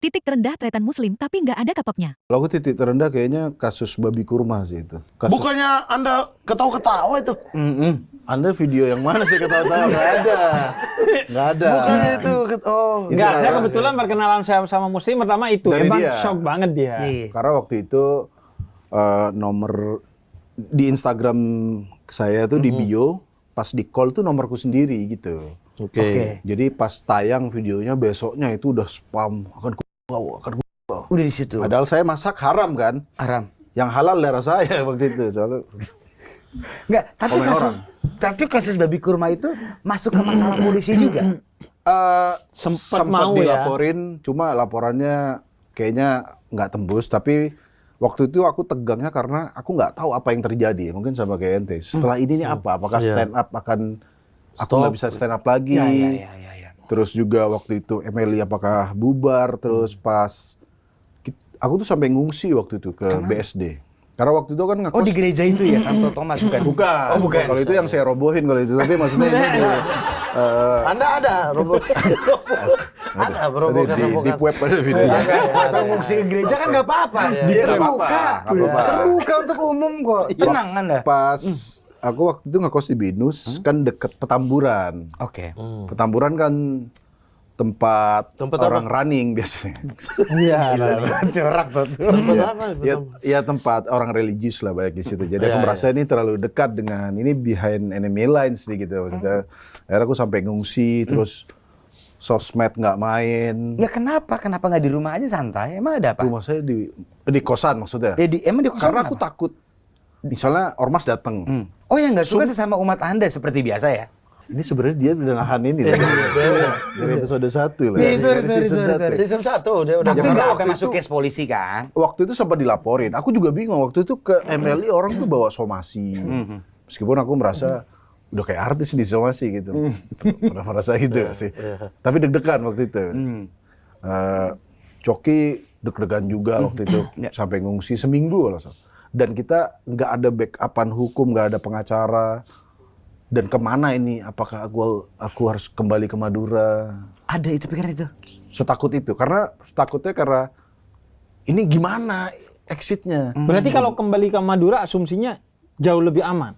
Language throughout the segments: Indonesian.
Titik terendah tretan muslim tapi nggak ada kapoknya. Kalau aku titik terendah kayaknya kasus babi kurma sih itu. Bukannya Anda ketawa-ketawa itu? Anda video yang mana sih ketawa-tawa? Nggak ada. Nggak ada. Bukannya itu, Enggak, saya kebetulan perkenalan saya sama Muslim pertama itu. Dari Emang dia. shock banget dia. Karena waktu itu nomor di Instagram saya tuh di bio, pas di call tuh nomorku sendiri gitu. Oke. Jadi pas tayang videonya besoknya itu udah spam akan ku bawa. Udah di situ. Padahal saya masak haram kan. Haram. Yang halal darah saya waktu itu. Soalnya Enggak, tapi komen kasus orang. tapi kasus babi kurma itu masuk ke masalah polisi juga. Sempat sempat mau ya. dilaporin, cuma laporannya kayaknya nggak tembus. Tapi waktu itu aku tegangnya karena aku nggak tahu apa yang terjadi. Mungkin sama kayak ente. Setelah ini nih apa? Apakah stand up akan aku nggak bisa stand up lagi? Ya. Terus juga waktu itu Emily apakah bubar? Terus pas aku tuh sampai ngungsi waktu itu ke BSD. Karena waktu itu kan ngekos. Oh, di gereja itu ya, Santo Thomas bukan? Bukan. Oh, bukan. Kalau itu yang saya robohin kalau itu. Tapi maksudnya ini di, Anda ada robokan. Ada robokan. di deep web ada videonya. Atau ngungsi ke gereja kan nggak apa-apa. Iya, nggak Terbuka. apa-apa, nggak apa-apa. Terbuka untuk umum kok. Tenang Anda. Pas aku waktu itu ngekos di Binus, kan deket Petamburan. Oke. Petamburan kan tempat Tempat orang running biasanya. Iya. Corak tuh. Ya tempat orang religius lah banyak di situ. Jadi aku merasa ini terlalu dekat dengan ini behind enemy lines nih gitu maksudnya. Akhirnya aku sampai ngungsi terus sosmed nggak main. Ya kenapa? Kenapa nggak di rumah aja santai? Emang ada apa? Rumah saya di kosan maksudnya. Emang di kosan Karena aku kenapa? takut misalnya ormas datang. Oh, yang nggak suka sesama umat Anda seperti biasa ya? Ini sebenarnya dia udah nahan ini. Dari episode 1 lah. Sorry. Season 1 dia udah Tapi karena nggak waktu akan masuk itu- case polisi kan? Waktu itu sempat dilaporin. Aku juga bingung waktu itu ke MLI orang tuh bawa somasi. Meskipun aku merasa udah kayak artis di somasi gitu. Pernah merasa gitu sih. Tapi deg-degan waktu itu. Coki deg-degan juga waktu itu sampai ngungsi seminggu langsung. Dan kita nggak ada backupan hukum, nggak ada pengacara. Dan kemana ini? Apakah aku harus kembali ke Madura? Ada itu pikiran itu. Setakut itu. Takutnya karena ini gimana exitnya? Berarti kalau kembali ke Madura asumsinya jauh lebih aman.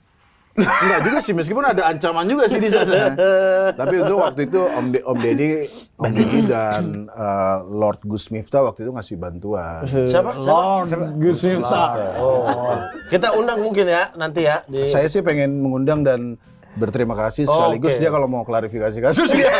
Enggak juga sih, meskipun ada ancaman juga sih di sana. Tapi untuk waktu itu Om Deddy dan Lord Gus Miftah waktu itu ngasih bantuan. Siapa? Gus Miftah. Oh. Kita undang mungkin ya nanti ya di Saya sih pengen mengundang dan berterima kasih sekaligus Oke. dia kalau mau klarifikasi kasus dia.